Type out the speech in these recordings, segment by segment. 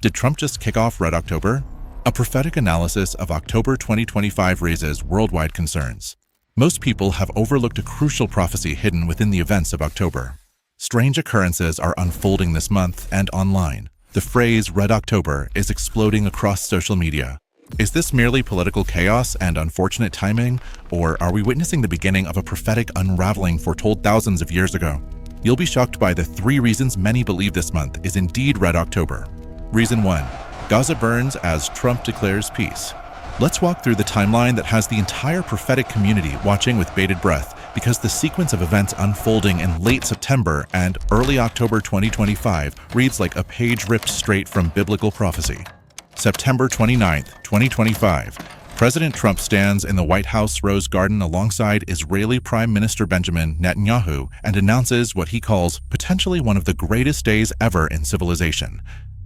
Did Trump just kick off Red October? A prophetic analysis of October 2025 raises worldwide concerns. Most people have overlooked a crucial prophecy hidden within the events of October. Strange occurrences are unfolding this month and online. The phrase Red October is exploding across social media. Is this merely political chaos and unfortunate timing, or are we witnessing the beginning of a prophetic unraveling foretold thousands of years ago? You'll be shocked by the 3 reasons many believe this month is indeed Red October. Reason 1. Gaza burns as Trump declares peace. Let's walk through the timeline that has the entire prophetic community watching with bated breath, because the sequence of events unfolding in late September and early October 2025 reads like a page ripped straight from biblical prophecy. September 29, 2025, President Trump stands in the White House Rose Garden alongside Israeli Prime Minister Benjamin Netanyahu and announces what he calls potentially one of the greatest days ever in civilization,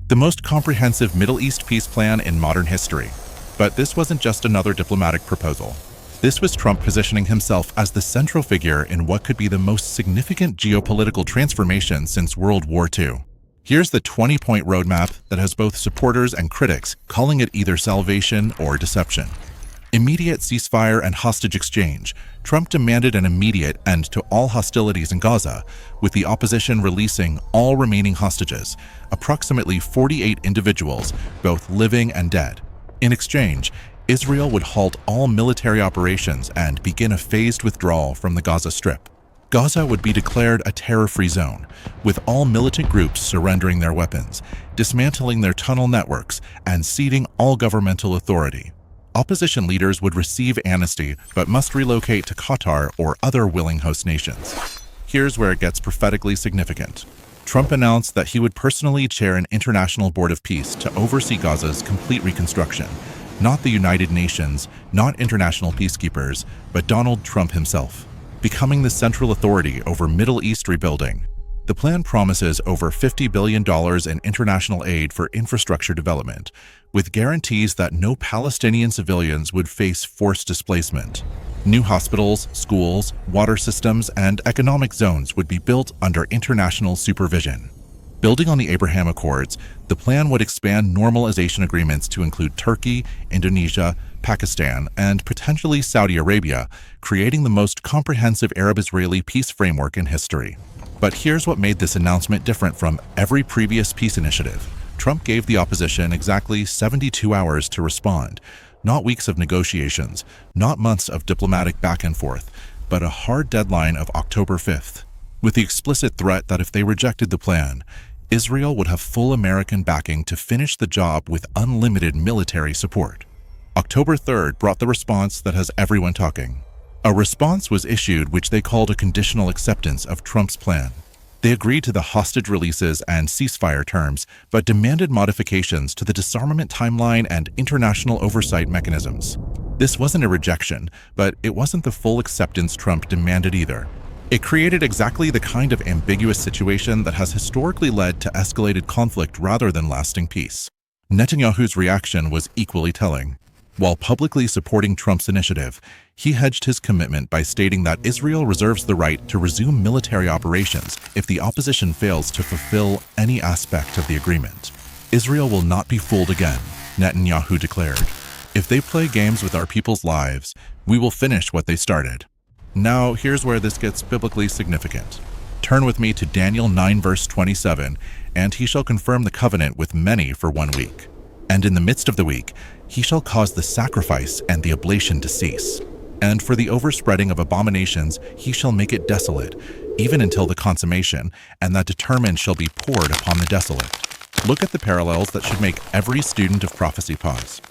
the most comprehensive Middle East peace plan in modern history. But this wasn't just another diplomatic proposal. This was Trump positioning himself as the central figure in what could be the most significant geopolitical transformation since World War II. Here's the 20-point roadmap that has both supporters and critics calling it either salvation or deception. Immediate ceasefire and hostage exchange. Trump demanded an immediate end to all hostilities in Gaza, with the opposition releasing all remaining hostages, approximately 48 individuals, both living and dead. In exchange, Israel would halt all military operations and begin a phased withdrawal from the Gaza Strip. Gaza would be declared a terror-free zone, with all militant groups surrendering their weapons, dismantling their tunnel networks, and ceding all governmental authority. Opposition leaders would receive amnesty but must relocate to Qatar or other willing host nations. Here's where it gets prophetically significant. Trump announced that he would personally chair an international board of peace to oversee Gaza's complete reconstruction. Not the United Nations, not international peacekeepers, but Donald Trump himself, becoming the central authority over Middle East rebuilding. The plan promises over $50 billion in international aid for infrastructure development, with guarantees that no Palestinian civilians would face forced displacement. New hospitals, schools, water systems, and economic zones would be built under international supervision. Building on the Abraham Accords, the plan would expand normalization agreements to include Turkey, Indonesia, Pakistan, and potentially Saudi Arabia, creating the most comprehensive Arab-Israeli peace framework in history. But here's what made this announcement different from every previous peace initiative. Trump gave the opposition exactly 72 hours to respond. Not weeks of negotiations, not months of diplomatic back and forth, but a hard deadline of October 5th, with the explicit threat that if they rejected the plan, Israel would have full American backing to finish the job with unlimited military support. October 3rd brought the response that has everyone talking. A response was issued which they called a conditional acceptance of Trump's plan. They agreed to the hostage releases and ceasefire terms, but demanded modifications to the disarmament timeline and international oversight mechanisms. This wasn't a rejection, but it wasn't the full acceptance Trump demanded either. It created exactly the kind of ambiguous situation that has historically led to escalated conflict rather than lasting peace. Netanyahu's reaction was equally telling. While publicly supporting Trump's initiative, he hedged his commitment by stating that Israel reserves the right to resume military operations if the opposition fails to fulfill any aspect of the agreement. Israel will not be fooled again, Netanyahu declared. If they play games with our people's lives, we will finish what they started. Now, here's where this gets biblically significant. Turn with me to Daniel 9 verse 27, and he shall confirm the covenant with many for 1 week. And in the midst of the week, he shall cause the sacrifice and the oblation to cease. And for the overspreading of abominations, he shall make it desolate, even until the consummation, and that determined shall be poured upon the desolate. Look at the parallels that should make every student of prophecy pause.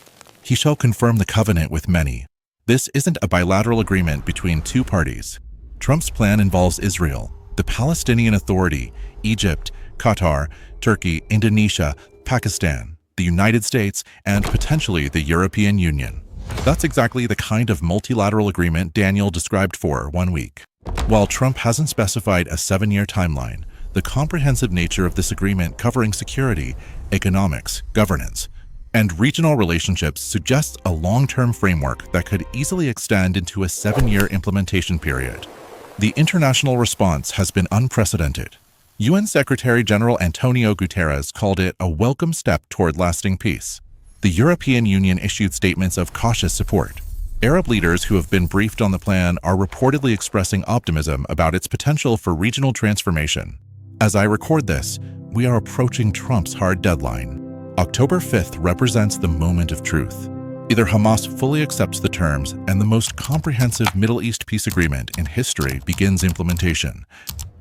He shall confirm the covenant with many. This isn't a bilateral agreement between two parties. Trump's plan involves Israel, the Palestinian Authority, Egypt, Qatar, Turkey, Indonesia, Pakistan, the United States, and potentially the European Union. That's exactly the kind of multilateral agreement Daniel described for 1 week. While Trump hasn't specified a 7-year timeline, the comprehensive nature of this agreement covering security, economics, governance, and regional relationships suggests a long-term framework that could easily extend into a 7-year implementation period. The international response has been unprecedented. UN Secretary General Antonio Guterres called it a welcome step toward lasting peace. The European Union issued statements of cautious support. Arab leaders who have been briefed on the plan are reportedly expressing optimism about its potential for regional transformation. As I record this, we are approaching Trump's hard deadline. October 5th represents the moment of truth. Either Hamas fully accepts the terms and the most comprehensive Middle East peace agreement in history begins implementation,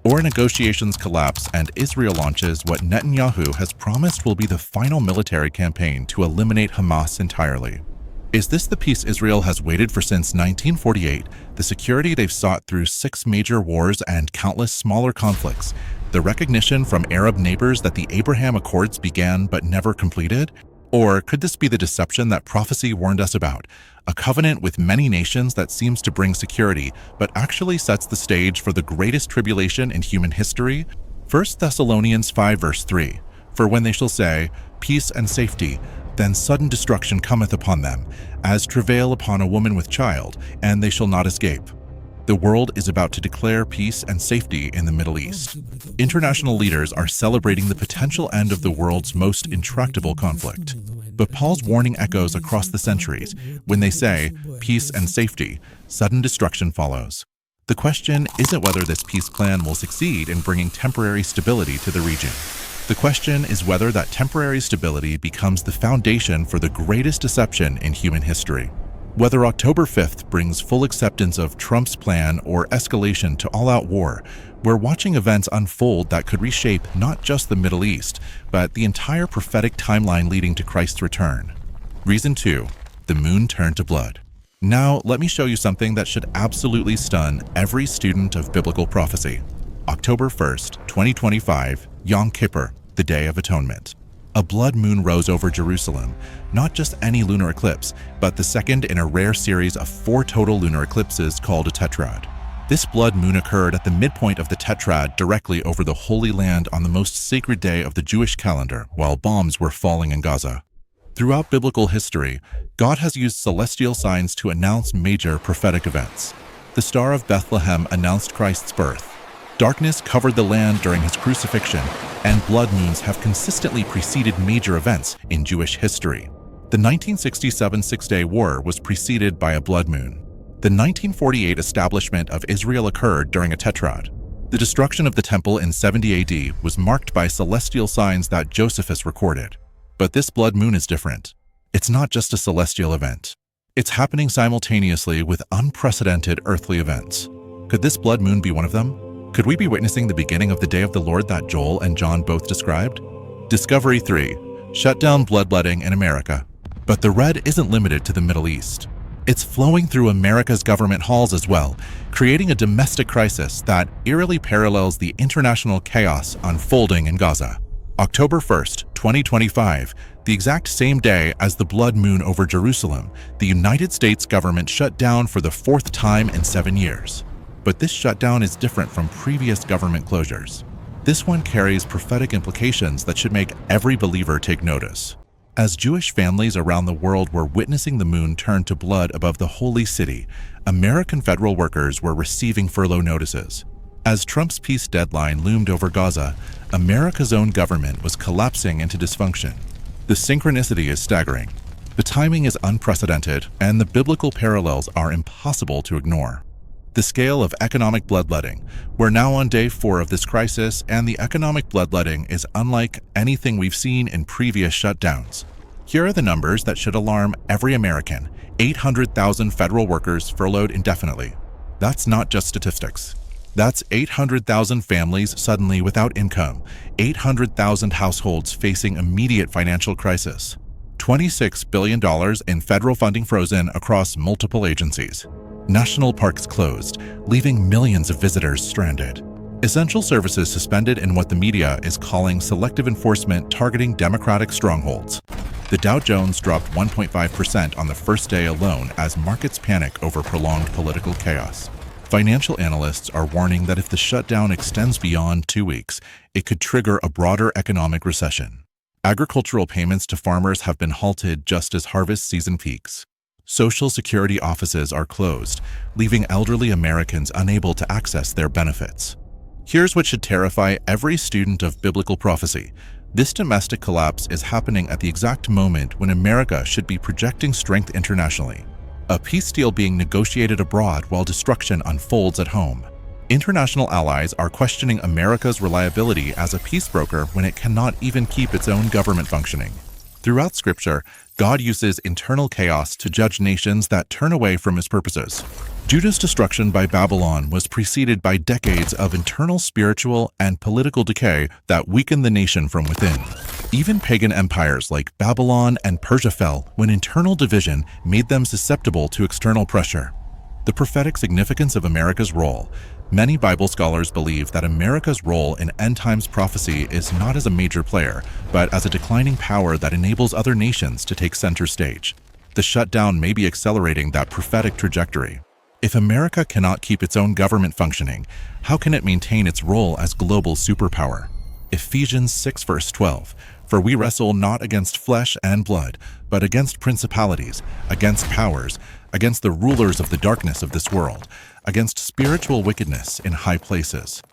or negotiations collapse and Israel launches what Netanyahu has promised will be the final military campaign to eliminate Hamas entirely. Is this the peace Israel has waited for since 1948, the security they've sought through 6 major wars and countless smaller conflicts, the recognition from Arab neighbors that the Abraham Accords began but never completed? Or could this be the deception that prophecy warned us about, a covenant with many nations that seems to bring security but actually sets the stage for the greatest tribulation in human history? 1 Thessalonians 5 verse 3, "For when they shall say, peace and safety, then sudden destruction cometh upon them, as travail upon a woman with child, and they shall not escape." The world is about to declare peace and safety in the Middle East. International leaders are celebrating the potential end of the world's most intractable conflict. But Paul's warning echoes across the centuries. When they say, peace and safety, sudden destruction follows. The question isn't whether this peace plan will succeed in bringing temporary stability to the region. The question is whether that temporary stability becomes the foundation for the greatest deception in human history. Whether October 5th brings full acceptance of Trump's plan or escalation to all-out war, we're watching events unfold that could reshape not just the Middle East, but the entire prophetic timeline leading to Christ's return. Reason 2, the moon turned to blood. Now, let me show you something that should absolutely stun every student of biblical prophecy. October 1st, 2025, Yom Kippur, the Day of Atonement. A blood moon rose over Jerusalem, not just any lunar eclipse, but the second in a rare series of 4 total lunar eclipses called a tetrad. This blood moon occurred at the midpoint of the tetrad directly over the Holy Land on the most sacred day of the Jewish calendar, while bombs were falling in Gaza. Throughout biblical history, God has used celestial signs to announce major prophetic events. The Star of Bethlehem announced Christ's birth. Darkness covered the land during his crucifixion, and blood moons have consistently preceded major events in Jewish history. The 1967 Six-Day War was preceded by a blood moon. The 1948 establishment of Israel occurred during a tetrad. The destruction of the temple in 70 AD was marked by celestial signs that Josephus recorded. But this blood moon is different. It's not just a celestial event. It's happening simultaneously with unprecedented earthly events. Could this blood moon be one of them? Could we be witnessing the beginning of the day of the Lord that Joel and John both described? Discovery 3. Shutdown bloodletting in America. But the red isn't limited to the Middle East. It's flowing through America's government halls as well, creating a domestic crisis that eerily parallels the international chaos unfolding in Gaza. October 1st, 2025, the exact same day as the blood moon over Jerusalem, the United States government shut down for the 4th time in 7 years. But this shutdown is different from previous government closures. This one carries prophetic implications that should make every believer take notice. As Jewish families around the world were witnessing the moon turn to blood above the holy city, American federal workers were receiving furlough notices. As Trump's peace deadline loomed over Gaza, America's own government was collapsing into dysfunction. The synchronicity is staggering. The timing is unprecedented, and the biblical parallels are impossible to ignore. The scale of economic bloodletting. We're now on day 4 of this crisis, and the economic bloodletting is unlike anything we've seen in previous shutdowns. Here are the numbers that should alarm every American. 800,000 federal workers furloughed indefinitely. That's not just statistics. That's 800,000 families suddenly without income, 800,000 households facing immediate financial crisis, $26 billion in federal funding frozen across multiple agencies. National parks closed, leaving millions of visitors stranded. Essential services suspended in what the media is calling selective enforcement targeting Democratic strongholds. The Dow Jones dropped 1.5% on the first day alone as markets panic over prolonged political chaos. Financial analysts are warning that if the shutdown extends beyond 2 weeks, it could trigger a broader economic recession. Agricultural payments to farmers have been halted just as harvest season peaks. Social Security offices are closed, leaving elderly Americans unable to access their benefits. Here's what should terrify every student of biblical prophecy. This domestic collapse is happening at the exact moment when America should be projecting strength internationally. A peace deal being negotiated abroad while destruction unfolds at home. International allies are questioning America's reliability as a peace broker when it cannot even keep its own government functioning. Throughout Scripture, God uses internal chaos to judge nations that turn away from his purposes. Judah's destruction by Babylon was preceded by decades of internal spiritual and political decay that weakened the nation from within. Even pagan empires like Babylon and Persia fell when internal division made them susceptible to external pressure. The prophetic significance of America's role. Many Bible scholars believe that America's role in end times prophecy is not as a major player, but as a declining power that enables other nations to take center stage. The shutdown may be accelerating that prophetic trajectory. If America cannot keep its own government functioning, how can it maintain its role as global superpower? Ephesians 6 verse 12, "For we wrestle not against flesh and blood, but against principalities, against powers, against the rulers of the darkness of this world, against spiritual wickedness in high places."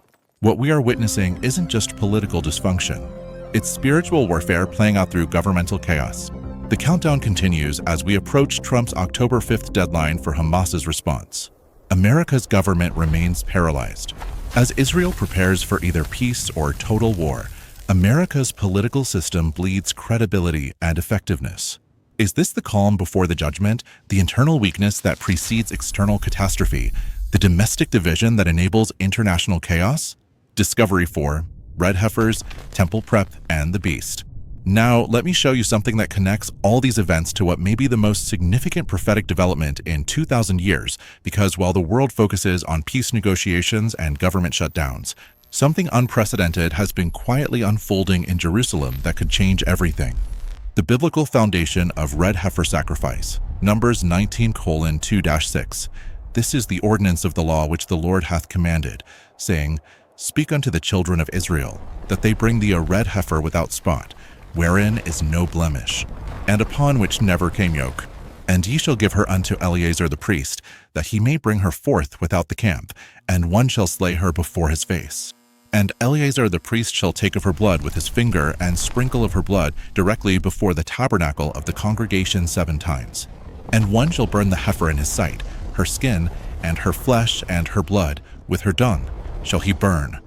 What we are witnessing isn't just political dysfunction. It's spiritual warfare playing out through governmental chaos. The countdown continues as we approach Trump's October 5th deadline for Hamas's response. America's government remains paralyzed. As Israel prepares for either peace or total war, America's political system bleeds credibility and effectiveness. Is this the calm before the judgment, the internal weakness that precedes external catastrophe, the domestic division that enables international chaos? Discovery 4, Red Heifers, Temple Prep, and the Beast. Now, let me show you something that connects all these events to what may be the most significant prophetic development in 2,000 years, because while the world focuses on peace negotiations and government shutdowns, something unprecedented has been quietly unfolding in Jerusalem that could change everything. The biblical foundation of red heifer sacrifice, Numbers 19:2-6. This is the ordinance of the law which the Lord hath commanded, saying, Speak unto the children of Israel, that they bring thee a red heifer without spot, wherein is no blemish, and upon which never came yoke. And ye shall give her unto Eleazar the priest, that he may bring her forth without the camp, and one shall slay her before his face. And Eleazar the priest shall take of her blood with his finger, and sprinkle of her blood directly before the tabernacle of the congregation 7 times. And one shall burn the heifer in his sight, her skin, and her flesh, and her blood, with her dung, shall he burn.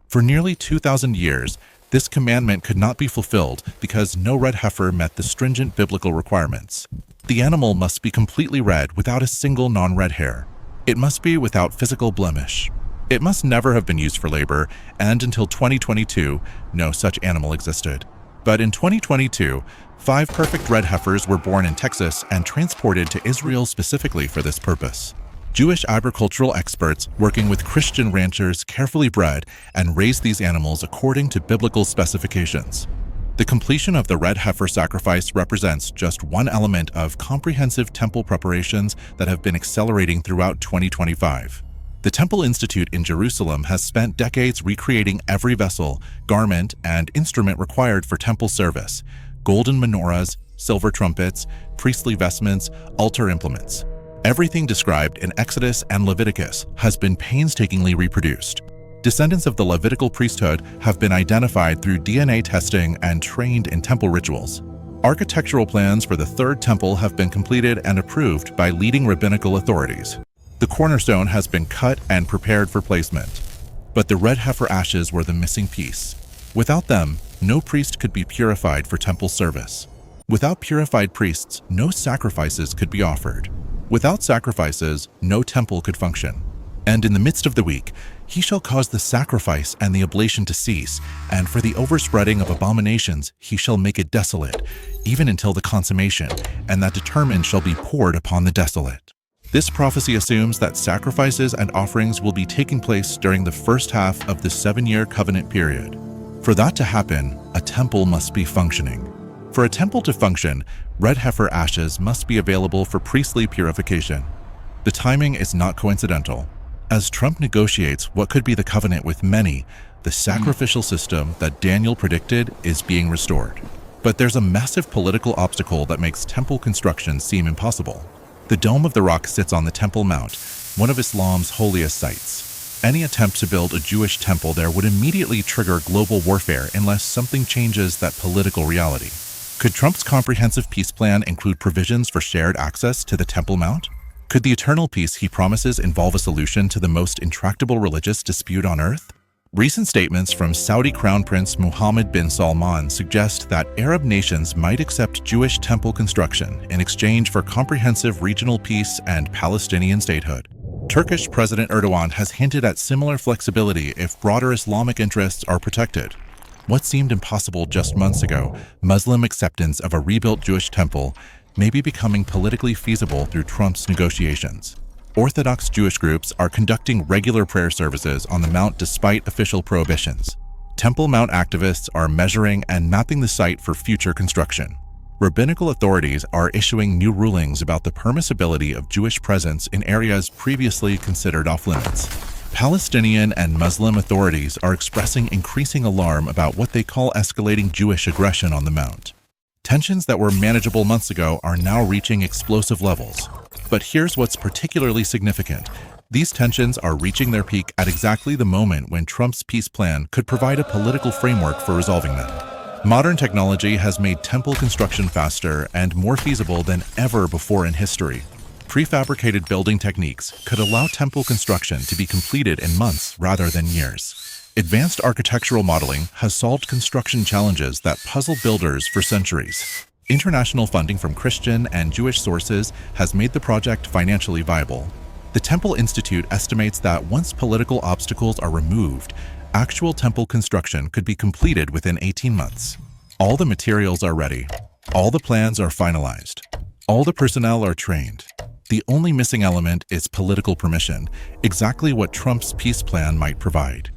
For nearly 2,000 years, this commandment could not be fulfilled because no red heifer met the stringent biblical requirements. The animal must be completely red without a single non-red hair. It must be without physical blemish. It must never have been used for labor, and until 2022, no such animal existed. But in 2022, 5 perfect red heifers were born in Texas and transported to Israel specifically for this purpose. Jewish agricultural experts working with Christian ranchers carefully bred and raised these animals according to biblical specifications. The completion of the red heifer sacrifice represents just one element of comprehensive temple preparations that have been accelerating throughout 2025. The Temple Institute in Jerusalem has spent decades recreating every vessel, garment, and instrument required for temple service: golden menorahs, silver trumpets, priestly vestments, altar implements. Everything described in Exodus and Leviticus has been painstakingly reproduced. Descendants of the Levitical priesthood have been identified through DNA testing and trained in temple rituals. Architectural plans for the third temple have been completed and approved by leading rabbinical authorities. The cornerstone has been cut and prepared for placement. But the red heifer ashes were the missing piece. Without them, no priest could be purified for temple service. Without purified priests, no sacrifices could be offered. Without sacrifices, no temple could function. And in the midst of the week, he shall cause the sacrifice and the oblation to cease, and for the overspreading of abominations he shall make it desolate, even until the consummation, and that determined shall be poured upon the desolate. This prophecy assumes that sacrifices and offerings will be taking place during the first half of the 7-year covenant period. For that to happen, a temple must be functioning. For a temple to function, red heifer ashes must be available for priestly purification. The timing is not coincidental. As Trump negotiates what could be the covenant with many, the sacrificial system that Daniel predicted is being restored. But there's a massive political obstacle that makes temple construction seem impossible. The Dome of the Rock sits on the Temple Mount, one of Islam's holiest sites. Any attempt to build a Jewish temple there would immediately trigger global warfare unless something changes that political reality. Could Trump's comprehensive peace plan include provisions for shared access to the Temple Mount? Could the eternal peace he promises involve a solution to the most intractable religious dispute on earth? Recent statements from Saudi Crown Prince Mohammed bin Salman suggest that Arab nations might accept Jewish temple construction in exchange for comprehensive regional peace and Palestinian statehood. Turkish President Erdogan has hinted at similar flexibility if broader Islamic interests are protected. What seemed impossible just months ago, Muslim acceptance of a rebuilt Jewish temple, may be becoming politically feasible through Trump's negotiations. Orthodox Jewish groups are conducting regular prayer services on the Mount despite official prohibitions. Temple Mount activists are measuring and mapping the site for future construction. Rabbinical authorities are issuing new rulings about the permissibility of Jewish presence in areas previously considered off-limits. Palestinian and Muslim authorities are expressing increasing alarm about what they call escalating Jewish aggression on the Mount. Tensions that were manageable months ago are now reaching explosive levels. But here's what's particularly significant. These tensions are reaching their peak at exactly the moment when Trump's peace plan could provide a political framework for resolving them. Modern technology has made temple construction faster and more feasible than ever before in history. Prefabricated building techniques could allow temple construction to be completed in months rather than years. Advanced architectural modeling has solved construction challenges that puzzled builders for centuries. International funding from Christian and Jewish sources has made the project financially viable. The Temple Institute estimates that once political obstacles are removed, actual temple construction could be completed within 18 months. All the materials are ready. All the plans are finalized. All the personnel are trained. The only missing element is political permission, exactly what Trump's peace plan might provide.